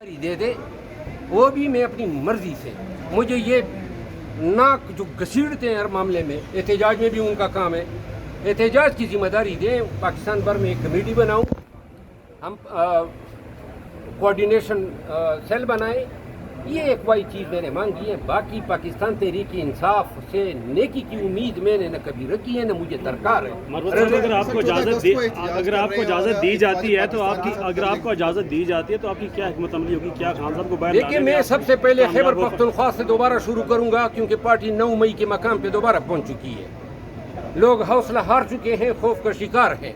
دے دے وہ بھی میں اپنی مرضی سے. مجھے یہ ناک جو گھسیڑتے ہیں ہر معاملے میں، احتجاج میں بھی ان کا کام ہے. احتجاج کی ذمہ داری دیں. پاکستان بھر میں ایک کمیٹی بناؤں، ہم کوآرڈینیشن سیل بنائیں. یہ ایک وائی چیز میں نے مانگی ہے. باقی پاکستان تحریک انصاف سے نیکی کی امید میں نے نہ کبھی رکھی ہے نہ مجھے درکار ہے. اگر آپ کو اجازت دی جاتی ہے تو آپ کی کیا حکمت عملی ہوگی؟ کیا خان صاحب کو باہر دیکھیں، میں سب سے پہلے خیبر پختونخوا سے دوبارہ شروع کروں گا، کیونکہ پارٹی 9 مئی کے مقام پہ دوبارہ پہنچ چکی ہے. لوگ حوصلہ ہار چکے ہیں، خوف کا شکار ہیں.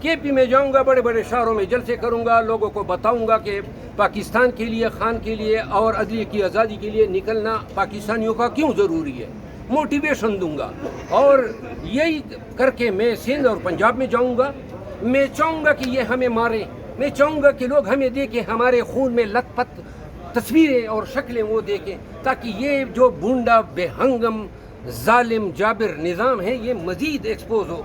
کے پی میں جاؤں گا، بڑے بڑے شہروں میں جلسے کروں گا، لوگوں کو بتاؤں گا کہ پاکستان کے لیے، خان کے لیے اور عدلیہ کی آزادی کے لیے نکلنا پاکستانیوں کا کیوں ضروری ہے. موٹیویشن دوں گا. اور یہی کر کے میں سندھ اور پنجاب میں جاؤں گا. میں چاہوں گا کہ یہ ہمیں ماریں. میں چاہوں گا کہ لوگ ہمیں دیکھیں، ہمارے خون میں لت پت تصویریں اور شکلیں وہ دیکھیں، تاکہ یہ جو بونڈا بے ہنگم ظالم جابر نظام ہے یہ مزید ایکسپوز ہو.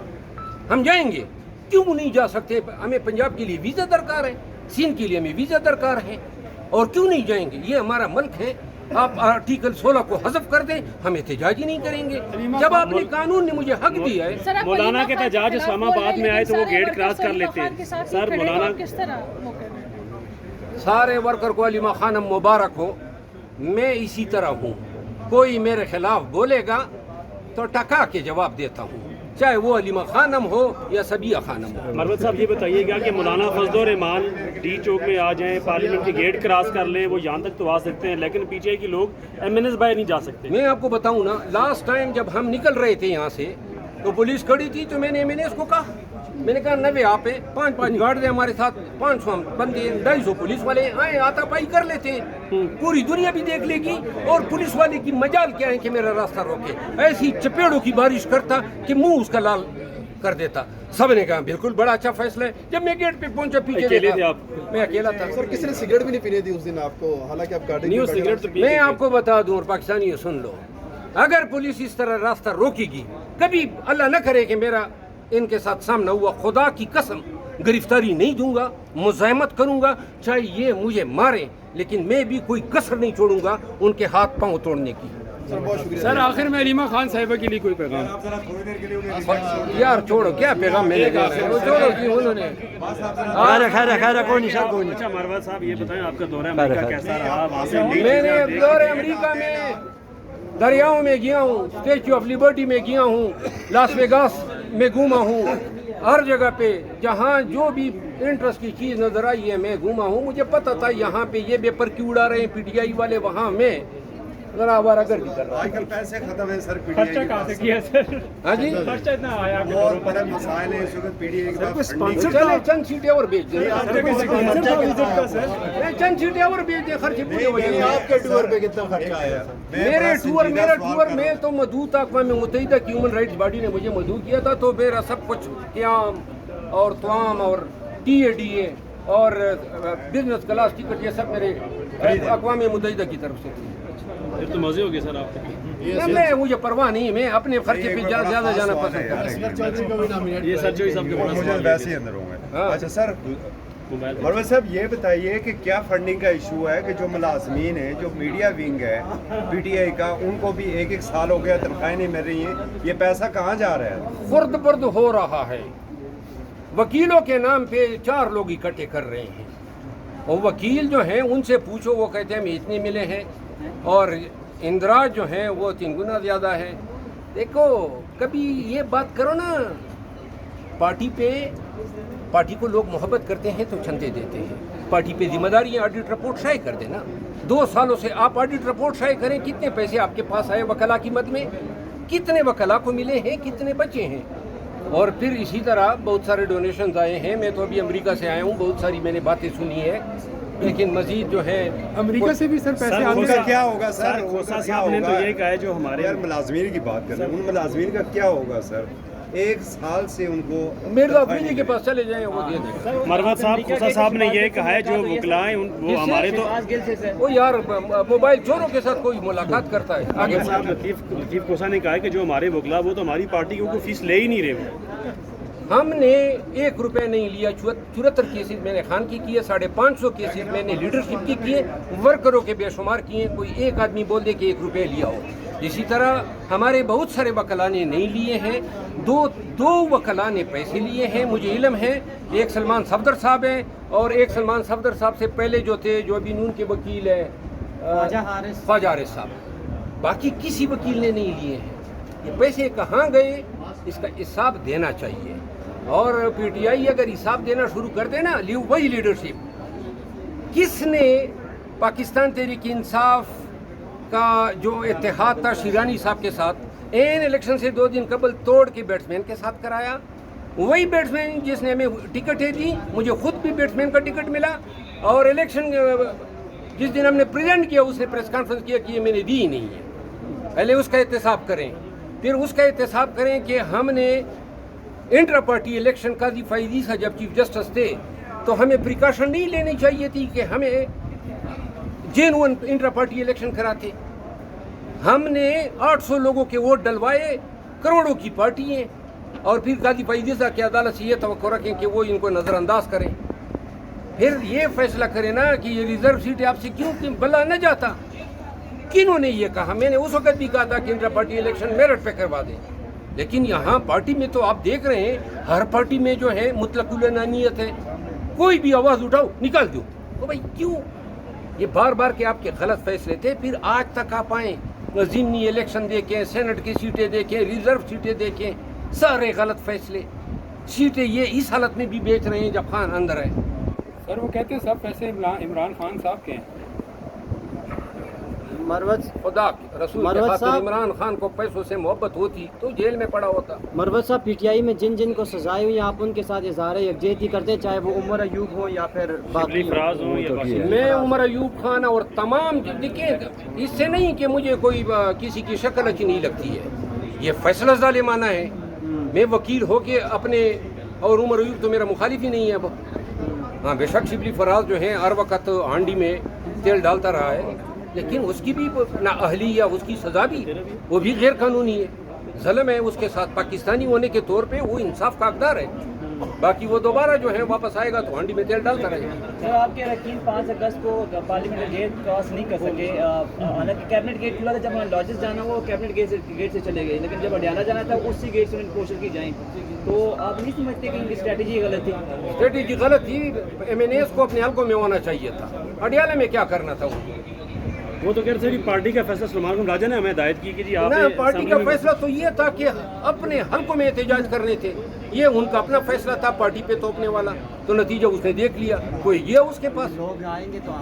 ہم جائیں گے، کیوں نہیں جا سکتے؟ ہمیں پنجاب کے لیے ویزا درکار ہے، سندھ کے لیے ہمیں ویزا درکار ہے، اور کیوں نہیں جائیں گے؟ یہ ہمارا ملک ہے. آپ آرٹیکل 16 کو حذف کر دیں، ہم احتجاج ہی نہیں کریں گے. جب آپ نے قانون نے مجھے حق دیا ہے. مولانا کے احتجاج اسلام آباد میں آئے تو وہ گیٹ کراس کر لیتے ہیں. سر مولانا کس طرح سارے ورکر کو علیمہ خانم مبارک ہو. میں اسی طرح ہوں. کوئی میرے خلاف بولے گا تو ٹکا کے جواب دیتا ہوں، چاہے وہ علیمہ خانم ہو یا سبیہ خانم ہو. مروت صاحب یہ بتائیے گا کہ مولانا فضل الرحمان ڈی چوک میں آ جائیں، پارلیمنٹ کے گیٹ کراس کر لیں، وہ یہاں تک تو آ سکتے ہیں، لیکن پیچھے کے لوگ MNS باہر نہیں جا سکتے. میں آپ کو بتاؤں نا، لاسٹ ٹائم جب ہم نکل رہے تھے یہاں سے تو پولیس کھڑی تھی، تو میں نے MNS کو کہا، میں نے کہا 90 آپ ہیں، 5 گارڈ ہیں ہمارے ساتھ، 500 بندے، 250 پولیس والے آئے، آتا پائی کر لیتے ہیں. پوری دنیا بھی دیکھ لے گی، اور پولیس والے کی مجال کیا ہے کہ میرا راستہ روکے. ایسی چپیڑوں کی بارش کرتا کہ منہ اس کا لال کر دیتا. سب نے کہا بالکل بڑا اچھا فیصلہ ہے. جب میں گیٹ پہ پہنچا، پیچھے اکیلے تھے آپ؟ میں اکیلا تھا. سر کسی نے سگریٹ بھی نہیں پینے دی اس دن آپ کو، حالانکہ آپ گاڑی نیو سگریٹ تو میں آپ کو بتا دوں، اور پاکستانیوں سن لو، اگر پولیس اس طرح راستہ روکے گی، کبھی اللہ نہ کرے کہ میرا ان کے ساتھ سامنا ہوا، خدا کی قسم گرفتاری نہیں دوں گا، مزاحمت کروں گا، چاہے یہ مجھے ماریں، لیکن میں بھی کوئی کسر نہیں چھوڑوں گا ان کے ہاتھ پاؤں توڑنے کی. سر بہت شکریہ. سر آخر میں علیمہ خان صاحبہ کے لیے کوئی پیغام؟ یار چھوڑو، کیا پیغام میں نے کہا، چھوڑو کہ انہوں نے اچھا مروت صاحب یہ بتائیں آپ کا دورہ امریکہ کیسا رہا؟ وہاں سے میں نے دورہ امریکہ میں دریاؤں میں گیا ہوں، اسٹیچو آف لبرٹی میں گیا ہوں، لاس ویگاس میں گھوما ہوں. ہر جگہ پہ جہاں جو بھی انٹرسٹ کی چیز نظر آئی ہے میں گھوما ہوں. مجھے پتا تھا یہاں پہ یہ پیپر کیوں اڑا رہے ہیں PTI والے، وہاں میں ذرا آوارہ گردی کر رہا آج کل پیسے ختم ہیں سر. خرچہ کہاں سے کیا سر؟ ہاں جی، خرچہ اتنا آیا کہ اور بڑے مسائل ہیں اس وقت PTI کے پاس. چلے چند سیٹیں اور بیچ دیں، چند سیٹیں اور بیچ دیں، خرچے پورے ہو جائیں گے. آپ کے ٹور پہ کتنا خرچہ آیا؟ میرا ٹور میں تو مدعو تھا، اقوام متحدہ کی ہیومن رائٹس باڈی نے مجھے مدعو کیا تھا، تو میرا سب کچھ قیام اور توام اور TADA اور بزنس کلاس ٹکٹ یہ سب میرے اقوام متحدہ کی طرف سے تھی. پھر تو مزے ہو گئے سر آپ کے. میں مجھے پرواہ نہیں، میں اپنے خرچے پہ زیادہ جانا پسند کرتا ہوں. یہ سر چوئی صاحب کے بڑا مجھے سوال ویسے ہی اندر ہوں گے. اچھا سر موبائل مروت صاحب یہ بتائیے کہ کیا فنڈنگ کا ایشو ہے کہ جو ملازمین ہیں، جو میڈیا ونگ ہے PTI کا، ان کو بھی 1 سال ہو گیا تنخواہیں نہیں مل رہی ہیں، یہ پیسہ کہاں جا رہا ہے؟ خرد برد ہو رہا ہے. وکیلوں کے نام پہ 4 لوگ اکٹھے کر رہے ہیں، اور وکیل جو ہیں ان سے پوچھو، وہ کہتے ہیں ہمیں اتنے ملے ہیں، اور اندراج جو ہیں وہ 3 گنا زیادہ ہے. دیکھو کبھی یہ بات کرو نا، پارٹی کو لوگ محبت کرتے ہیں تو چندے دیتے ہیں. پارٹی پہ ذمہ داری ہے، آڈٹ رپورٹ شائع کر دینا. 2 سالوں سے آپ آڈٹ رپورٹ شائع کریں، کتنے پیسے آپ کے پاس آئے وکلا کی مد میں، کتنے وکلا کو ملے ہیں، کتنے بچے ہیں. اور پھر اسی طرح بہت سارے ڈونیشنز آئے ہیں. میں تو ابھی امریکہ سے آیا ہوں، بہت ساری میں نے باتیں سنی ہے، لیکن مزید جو ہے امریکہ سے بھی سر پیسے ان کا کیا ہوگا سر سر؟ کھوسا صاحب نے تو یہ کہا ہے جو ہمارے یار ملازمین کی بات کر رہے ہیں، ان ملازمین کا کیا ہوگا سر؟ 1 سال سے ان کو مرزا افریدی کے پاس چلے جائیں، وہ دے دیں گے. مروت صاحب کھوسا صاحب نے یہ کہا ہے جو وکلا ہیں وہ ہمارے تو وہ یار موبائل چوروں کے ساتھ کوئی ملاقات کرتا ہے. آگے صاحب لطیف کھوسا نے کہا ہے کہ جو ہمارے وکلا وہ تو ہماری پارٹی کی کوئی فیس لے ہی نہیں رہے. ہم نے 1 روپے نہیں لیا. 74 کیسز میں نے خان کی کیے, 550 کیسز میں نے لیڈرشپ کی کیے, ورکروں کے بے شمار کیے. کوئی ایک آدمی بول دے کہ 1 روپے لیا ہو. اسی طرح ہمارے بہت سارے وکلاء نے نہیں لیے ہیں. دو وکلاء نے پیسے لیے ہیں. مجھے علم ہے ایک سلمان صفدر صاحب ہیں, اور ایک سلمان صفدر صاحب سے پہلے جو تھے, جو ابھی نون کے وکیل ہیں, خواجہ حارث صاحب. باقی کسی وکیل نے نہیں لیے ہیں. یہ پیسے کہاں گئے اس کا حساب دینا چاہیے. اور پی ٹی آئی اگر حساب دینا شروع کر دے نا, وہی لیڈرشپ کس نے پاکستان تحریک انصاف کا جو اتحاد تھا شیرانی صاحب کے ساتھ, این الیکشن سے 2 دن قبل توڑ کے بیٹسمین کے ساتھ کرایا. وہی بیٹسمین جس نے ہمیں ٹکٹیں دی, مجھے خود بھی بیٹسمین کا ٹکٹ ملا, اور الیکشن جس دن ہم نے پریزنٹ کیا اس نے پریس کانفرنس کیا کہ یہ میں نے دی ہی نہیں ہے. پہلے اس کا احتساب کریں, پھر اس کا احتساب کریں کہ ہم نے انٹرا پارٹی الیکشن قاضی فائز عیسیٰ جب چیف جسٹس تھے تو ہمیں پریکاشن نہیں لینی چاہیے تھی کہ ہمیں جینون انٹرا پارٹی الیکشن کراتے. ہم نے 800 لوگوں کے ووٹ ڈلوائے, کروڑوں کی پارٹی ہیں, اور پھر قاضی فائز عیسیٰ کی عدالت سے یہ توقع رکھیں کہ وہ ان کو نظر انداز کریں. پھر یہ فیصلہ کریں نا کہ یہ ریزرو سیٹ آپ سے کیوں بلا نہ جاتا. کنہوں نے یہ کہا؟ میں نے اس وقت بھی کہا تھا کہ انٹرا پارٹی الیکشن میرٹ پہ کروا دیں. لیکن یہاں پارٹی میں تو آپ دیکھ رہے ہیں ہر پارٹی میں جو ہے مطلق العنانیت ہے. کوئی بھی آواز اٹھاؤ نکال دو. تو بھائی کیوں؟ یہ بار بار کے آپ کے غلط فیصلے تھے. پھر آج تک آپ آئیں, ضمنی الیکشن دیکھیں, سینٹ کی سیٹیں دیکھیں, ریزرو سیٹیں دیکھیں, سارے غلط فیصلے. سیٹیں یہ اس حالت میں بھی بیچ رہے ہیں جب خان اندر ہے. سر وہ کہتے ہیں سب پیسے عمران خان صاحب کے ہیں. خدا رسول کے خاطر عمران خان کو پیسوں سے محبت ہوتی تو جیل میں پڑا ہوتا. مروت صاحب, پی ٹی آئی میں جن کو سزائیں ہوئی آپ ان کے ساتھ اظہار یکجہتی کرتے, چاہے وہ عمر ایوب ہو یا پھر باقی فراز ہوں یا باقی. میں عمر ایوب خان اور تمام دیکھیں, اس سے نہیں کہ مجھے کوئی کسی کی شکل اچھی نہیں لگتی ہے, یہ فیصلہ ظالمانہ ہے. میں وکیل ہو کے اپنے, اور عمر ایوب تو میرا مخالف ہی نہیں ہے. وہ ہاں بے شک شبلی فراز جو ہیں ہر وقت ہانڈی میں تیل ڈالتا رہا ہے, لیکن اس کی بھی نااہلی یا اس کی سزا بھی وہ بھی غیر قانونی ہے, ظلم ہے اس کے ساتھ. پاکستانی ہونے کے طور پہ وہ انصاف کا حقدار ہے. باقی وہ دوبارہ جو ہے واپس آئے گا تو ہانڈی میں تیل ڈالتا رہے گا. سر آپ کے اراکین 5 اگست کو پارلیمنٹ گیٹ کراس نہیں کر سکے, حالانکہ کیبنٹ گیٹ کھلا تھا. جب ہمیں لاجز جانا وہ کیبنٹ گیٹ سے چلے گئے, لیکن جب اڈیالہ جانا تھا اسی گیٹ سے کوشش کی جائیں. تو آپ نہیں سمجھتے کہ ان کی اسٹریٹجی غلط تھی؟ اسٹریٹجی غلط تھی. ایم این ایس کو اپنے حلقوں میں ہونا چاہیے تھا. اڈیالہ میں کیا کرنا تھا؟ وہ تو کہہ رہے تھے پارٹی کا فیصلہ سلمان راجہ نے ہمیں ہدایت کی کہ جی آپ نہ, پارٹی کا فیصلہ تو یہ تھا کہ اپنے حلقوں میں احتجاج کرنے تھے. یہ ان کا اپنا فیصلہ تھا پارٹی پہ توپنے والا, تو نتیجہ اس نے دیکھ لیا. کوئی یہ اس کے پاس لوگ آئیں گے تو